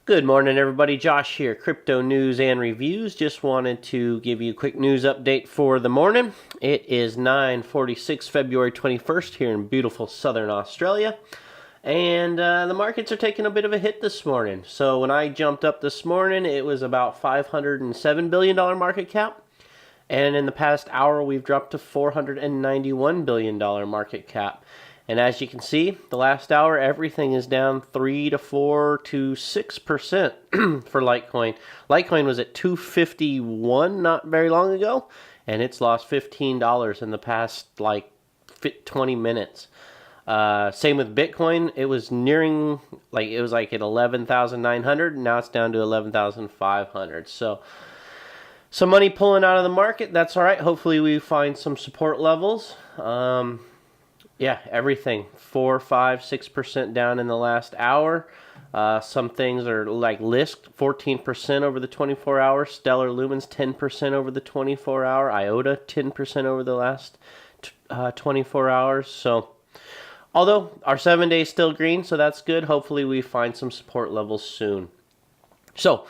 Good morning, everybody. Josh here, Crypto News and Reviews. Just wanted to give you a quick news update for the morning. It is 9:46, February 21st here in beautiful southern Australia. And the markets are taking a bit of a hit this morning. So when I jumped up this morning, it was about $507 billion market cap. And in the past hour, we've dropped to $491 billion market cap. And as you can see, the last hour, everything is down 3 to 4 to 6% for Litecoin. Litecoin was at 251 not very long ago, and it's lost $15 in the past 20 minutes. Same with Bitcoin. It was nearing, it was at 11,900, and now it's down to 11,500. So some money pulling out of the market. That's all right. Hopefully we find some support levels. Yeah, everything 4, 5, 6% down in the last hour. Some things are like Lisk 14% over the 24 hour, Stellar Lumens 10% over the 24 hour, IOTA 10% over the last 24 hours. So although our 7 day is still green, so that's good. Hopefully we find some support levels soon. So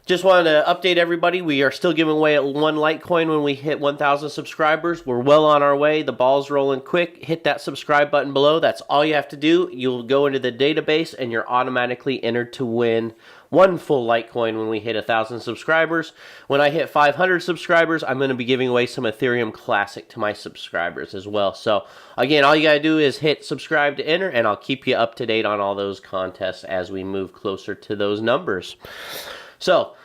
just wanted to update everybody. We are still giving away one Litecoin when we hit 1,000 subscribers. We're well on our way. The ball's rolling quick. Hit that subscribe button below. That's all you have to do. You'll go into the database and you're automatically entered to win one full Litecoin when we hit 1,000 subscribers. When I hit 500 subscribers, I'm going to be giving away some Ethereum Classic to my subscribers as well. So again, all you got to do is hit subscribe to enter, and I'll keep you up to date on all those contests as we move closer to those numbers. So,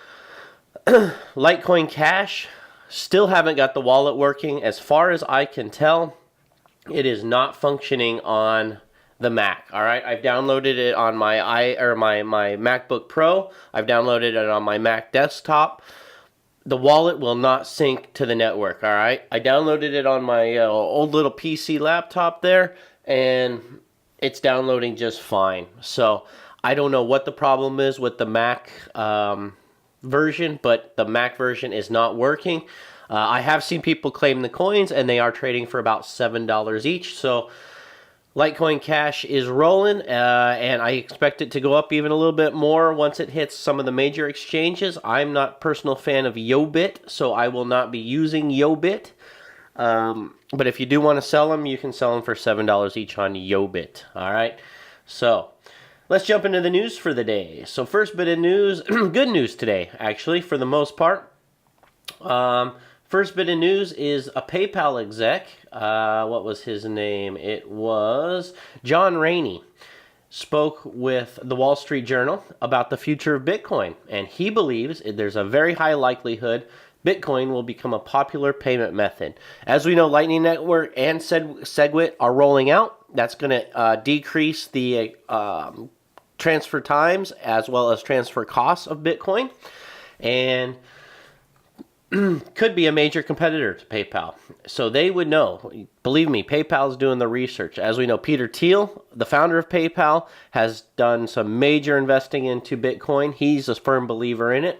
Litecoin Cash, still haven't got the wallet working. As far as I can tell, it is not functioning on the Mac. All right, I've downloaded it on my MacBook Pro. I've downloaded it on my Mac desktop. The wallet will not sync to the network. All right, I downloaded it on my old little PC laptop there, and it's downloading just fine. So I don't know what the problem is with the Mac version, but the Mac version is not working. I have seen people claim the coins, and they are trading for about $7 each. So Litecoin Cash is rolling, and I expect it to go up even a little bit more once it hits some of the major exchanges. I'm not a personal fan of YoBit, so I will not be using YoBit. But if you do want to sell them, you can sell them for $7 each on YoBit. All right, so let's jump into the news for the day. So first bit of news, good news today, actually, for the most part. First bit of news is a PayPal exec. What was his name? It was John Rainey. Spoke with the Wall Street Journal about the future of Bitcoin. And he believes there's a very high likelihood Bitcoin will become a popular payment method. As we know, Lightning Network and SegWit are rolling out. That's going to decrease the transfer times as well as transfer costs of Bitcoin, and could be a major competitor to PayPal. So they would know. Believe me, PayPal's doing the research. As we know, Peter Thiel, the founder of PayPal, has done some major investing into Bitcoin. He's a firm believer in it.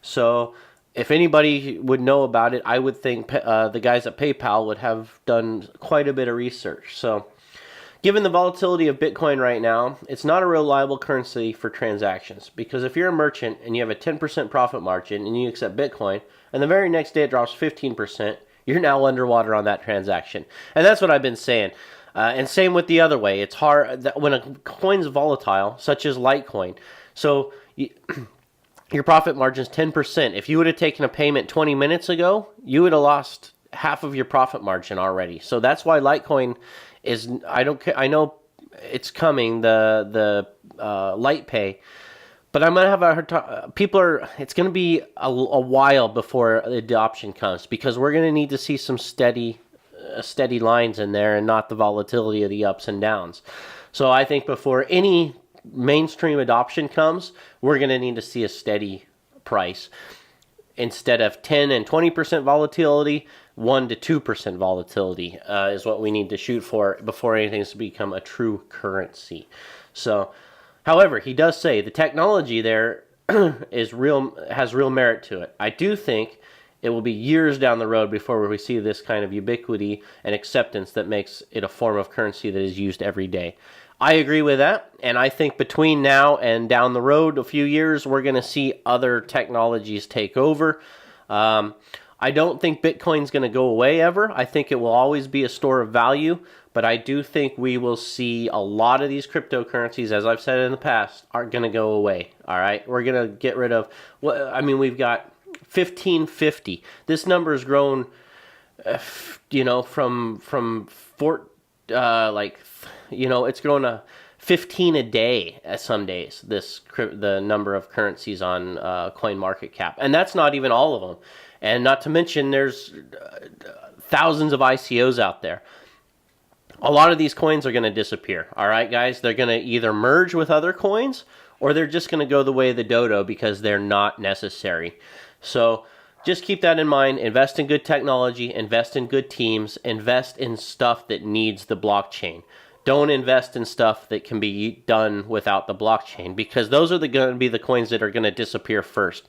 So if anybody would know about it, I would think the guys at PayPal would have done quite a bit of research. So given the volatility of Bitcoin right now, it's not a reliable currency for transactions, because if you're a merchant and you have a 10% profit margin and you accept Bitcoin, and the very next day it drops 15%, you're now underwater on that transaction. And that's what I've been saying. And same with the other way. It's hard when a coin's volatile, such as Litecoin. So your profit margin is 10%. If you would have taken a payment 20 minutes ago, you would have lost half of your profit margin already. So that's why Litecoin is, I know it's coming, the Light Pay, but I'm gonna have a hard time. It's gonna be a while before the adoption comes, because we're gonna need to see some steady lines in there and not the volatility of the ups and downs. So I think before any mainstream adoption comes, we're gonna need to see a steady price instead of 10 and 20% volatility. 1 to 2% volatility is what we need to shoot for before anything's to become a true currency. So, however, he does say the technology there has real merit to it. I do think it will be years down the road before we see this kind of ubiquity and acceptance that makes it a form of currency that is used every day. I agree with that, and I think between now and down the road a few years, we're going to see other technologies take over. I don't think Bitcoin's going to go away ever. I think it will always be a store of value, but I do think we will see a lot of these cryptocurrencies, as I've said in the past, are going to go away. All right, we're going to get rid of. Well, I mean, we've got 1550. This number has grown, from it's grown to 15 a day some days. The number of currencies on CoinMarketCap, and that's not even all of them. And not to mention, there's thousands of ICOs out there. A lot of these coins are going to disappear. All right, guys, they're going to either merge with other coins, or they're just going to go the way of the dodo because they're not necessary. So just keep that in mind. Invest in good technology, invest in good teams, invest in stuff that needs the blockchain. Don't invest in stuff that can be done without the blockchain, because those are going to be the coins that are going to disappear first.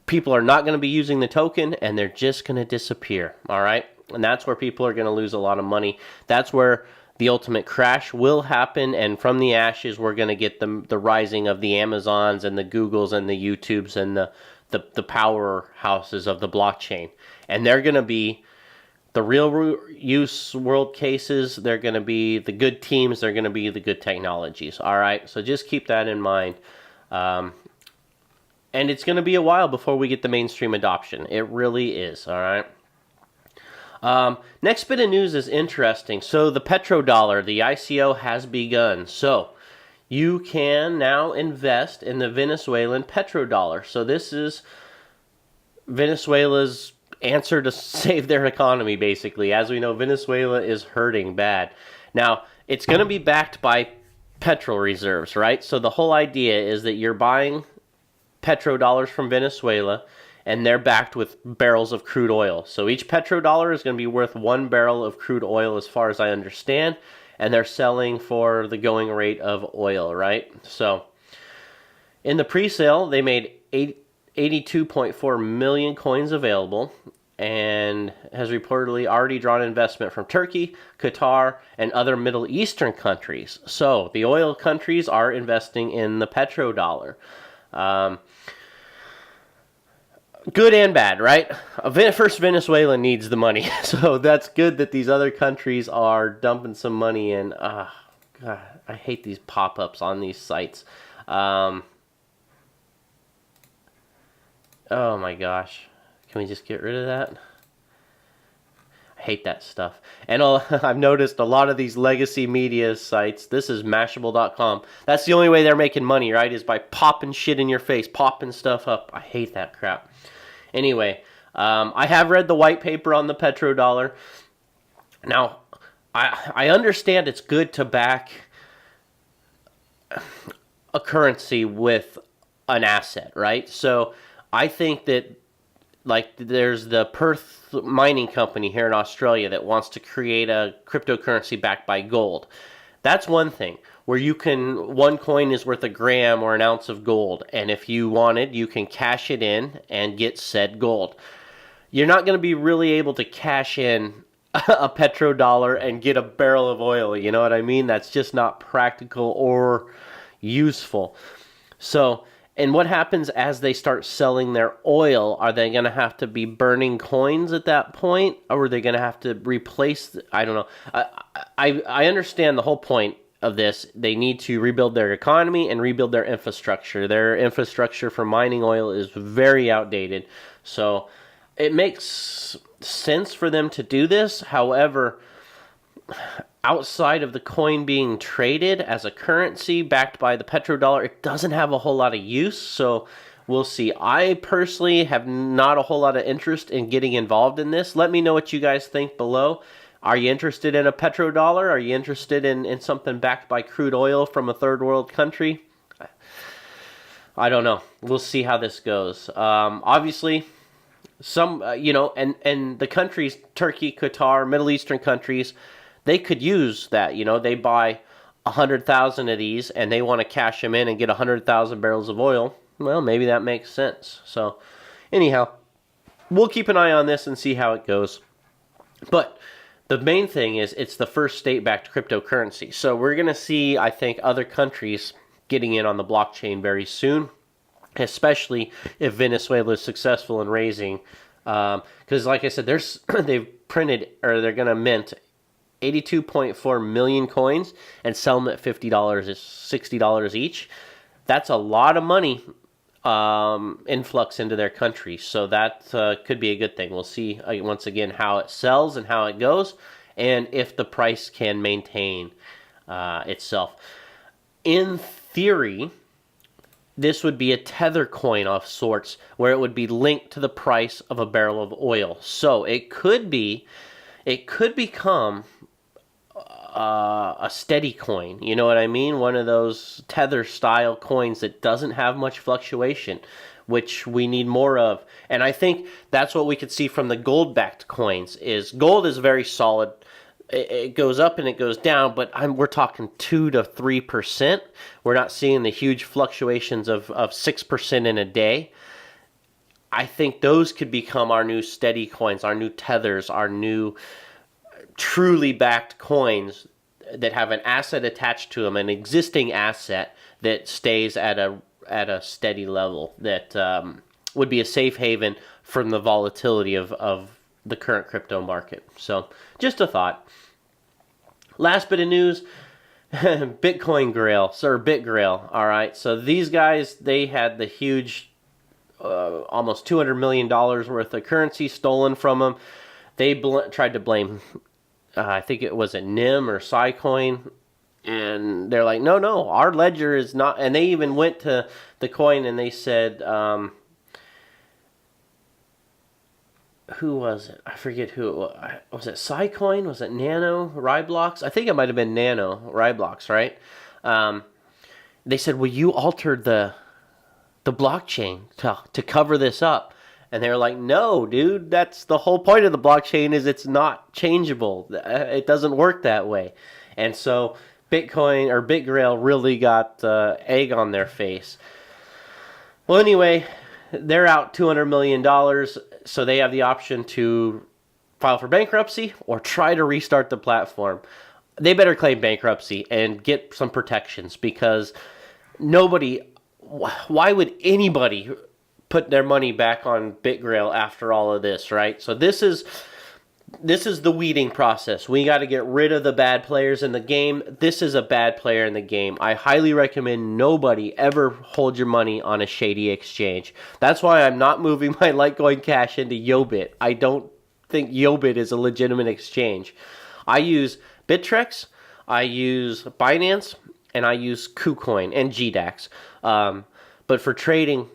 People are not going to be using the token, and they're just going to disappear, all right? And that's where people are going to lose a lot of money. That's where the ultimate crash will happen, and from the ashes, we're going to get the rising of the Amazons and the Googles and the YouTubes and the powerhouses of the blockchain. And they're going to be the real use world cases. They're going to be the good teams. They're going to be the good technologies, all right? So just keep that in mind. And it's going to be a while before we get the mainstream adoption. It really is, all right? Next bit of news is interesting. So the petrodollar, the ICO, has begun. So you can now invest in the Venezuelan petrodollar. So this is Venezuela's answer to save their economy, basically. As we know, Venezuela is hurting bad. Now, it's going to be backed by petrol reserves, right? So the whole idea is that you're buying petrodollars from Venezuela, and they're backed with barrels of crude oil. So each petrodollar is going to be worth 1 barrel of crude oil, as far as I understand, and they're selling for the going rate of oil, right? So in the pre-sale, they made 82.4 million coins available, and has reportedly already drawn investment from Turkey, Qatar, and other Middle Eastern countries. So the oil countries are investing in the petrodollar. Good and bad, right? First, Venezuela needs the money, so that's good that these other countries are dumping some money in. God, I hate these pop-ups on these sites. Oh my gosh. Can we just get rid of that? I hate that stuff. And I've noticed a lot of these legacy media sites. This is Mashable.com. That's the only way they're making money, right? Is by popping shit in your face, popping stuff up. I hate that crap. Anyway, I have read the white paper on the petrodollar. Now, I understand it's good to back a currency with an asset, right? So I think that, like, there's the Perth mining company here in Australia that wants to create a cryptocurrency backed by gold. That's one thing, where one coin is worth a gram or an ounce of gold, and if you wanted, you can cash it in and get said gold. You're not going to be really able to cash in a petrodollar and get a barrel of oil, you know what I mean? That's just not practical or useful. So, and what happens as they start selling their oil? Are they going to have to be burning coins at that point? Or are they going to have to replace? I don't know. I understand the whole point of this. They need to rebuild their economy and rebuild their infrastructure. Their infrastructure for mining oil is very outdated. So it makes sense for them to do this. However, outside of the coin being traded as a currency backed by the petrodollar, it doesn't have a whole lot of use. So we'll see. I personally have not a whole lot of interest in getting involved in this. Let me know what you guys think below. Are you interested in a petrodollar? Are you interested in something backed by crude oil from a third world country? I don't know. We'll see how this goes. Obviously, some, and the countries, Turkey, Qatar, Middle Eastern countries, they could use that. They buy 100,000 of these and they want to cash them in and get 100,000 barrels of oil. Well, maybe that makes sense. So anyhow, we'll keep an eye on this and see how it goes. But the main thing is it's the first state-backed cryptocurrency. So we're going to see, I think, other countries getting in on the blockchain very soon, especially if Venezuela is successful in raising. Because like I said, they've printed, or they're going to mint 82.4 million coins and sell them at $50 is $60 each. That's a lot of money influx into their country, so that could be a good thing. We'll see once again how it sells and how it goes, and if the price can maintain itself. In theory, this would be a tether coin of sorts, where it would be linked to the price of a barrel of oil. So it could become a steady coin. You know what I mean? One of those tether style coins that doesn't have much fluctuation, which we need more of. And I think that's what we could see from the gold backed coins. Is gold is very solid. It goes up and it goes down, but we're talking 2 to 3%. We're not seeing the huge fluctuations of 6% in a day. I think those could become our new steady coins, our new tethers, our new truly backed coins that have an asset attached to them, an existing asset that stays at a steady level, that would be a safe haven from the volatility of the current crypto market. So just a thought. Last bit of news, Bitcoin Grail, BitGrail. All right, so these guys, they had the huge almost $200 million worth of currency stolen from them. They tried to blame, I think it was a NIM or Cycoin, and they're like, no, our ledger is not. And they even went to the coin and they said, who was it? I forget who it was. Was it Cycoin? Was it Nano Ryblox? I think it might have been Nano Ryblox, right? They said, well, you altered the blockchain to cover this up. And they were like, no, dude, that's the whole point of the blockchain, is it's not changeable. It doesn't work that way. And so Bitcoin or BitGrail really got egg on their face. Well, anyway, they're out $200 million, so they have the option to file for bankruptcy or try to restart the platform. They better claim bankruptcy and get some protections, because why would anybody put their money back on BitGrail after all of this, right? So this is the weeding process. We got to get rid of the bad players in the game. This is a bad player in the game. I highly recommend nobody ever hold your money on a shady exchange. That's why I'm not moving my Litecoin Cash into Yobit. I don't think Yobit is a legitimate exchange. I use Bittrex, I use Binance, and I use KuCoin and GDAX. But for trading,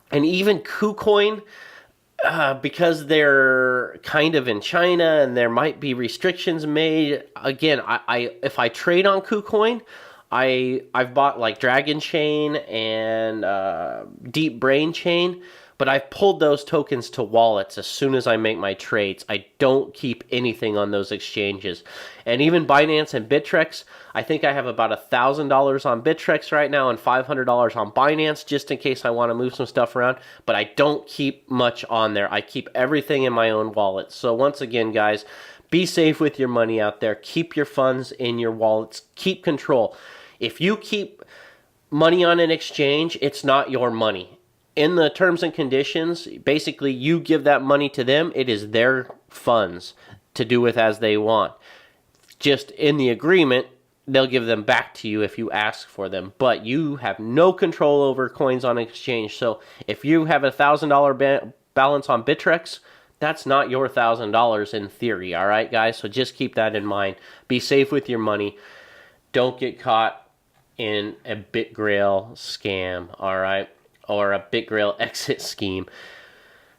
and even KuCoin, because they're kind of in China and there might be restrictions made. Again, if I trade on KuCoin, I've bought like Dragon Chain and Deep Brain Chain, but I've pulled those tokens to wallets as soon as I make my trades. I don't keep anything on those exchanges. And even Binance and Bittrex, I think I have about $1,000 on Bittrex right now and $500 on Binance, just in case I want to move some stuff around. But I don't keep much on there. I keep everything in my own wallet. So once again, guys, be safe with your money out there. Keep your funds in your wallets. Keep control. If you keep money on an exchange, it's not your money. In the terms and conditions, basically you give that money to them. It is their funds to do with as they want. Just in the agreement, they'll give them back to you if you ask for them. But you have no control over coins on exchange. So if you have a $1,000 balance on Bittrex, that's not your $1,000 in theory. All right, guys? So just keep that in mind. Be safe with your money. Don't get caught in a BitGrail scam. All right? Or a BitGrail exit scheme.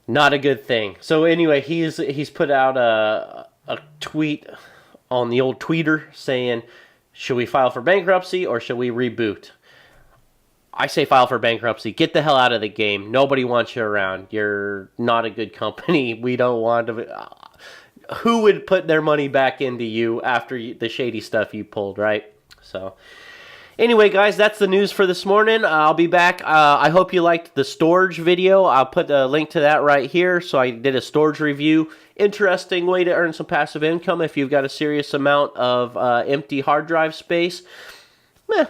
Not a good thing. So anyway, he's put out a tweet on the old tweeter saying, should we file for bankruptcy or should we reboot? I say file for bankruptcy. Get the hell out of the game. Nobody wants you around. You're not a good company. We don't want to. Who would put their money back into you after the shady stuff you pulled, right? So Anyway, guys, that's the news for this morning. I'll be back. I hope you liked the storage video. I'll put a link to that right here. So I did a storage review. Interesting way to earn some passive income if you've got a serious amount of empty hard drive space.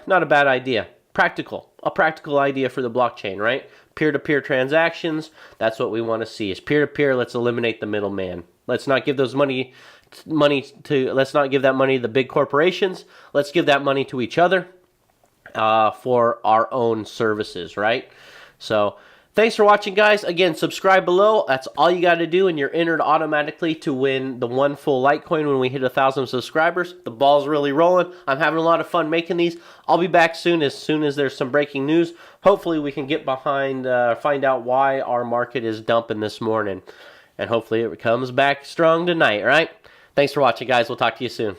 Not a bad idea. Practical. A practical idea for the blockchain, right? Peer-to-peer transactions. That's what we want to see is peer-to-peer. Let's eliminate the middleman. Let's not give those let's not give that money to the big corporations. Let's give that money to each other. For our own services, right? So thanks for watching, guys. Again, subscribe below. That's all you got to do, and you're entered automatically to win the one full Litecoin when we hit 1,000 subscribers. The ball's really rolling. I'm having a lot of fun making these. I'll be back soon as there's some breaking news. Hopefully we can get behind, find out why our market is dumping this morning, and hopefully it comes back strong tonight, right? Thanks for watching, guys. We'll talk to you soon.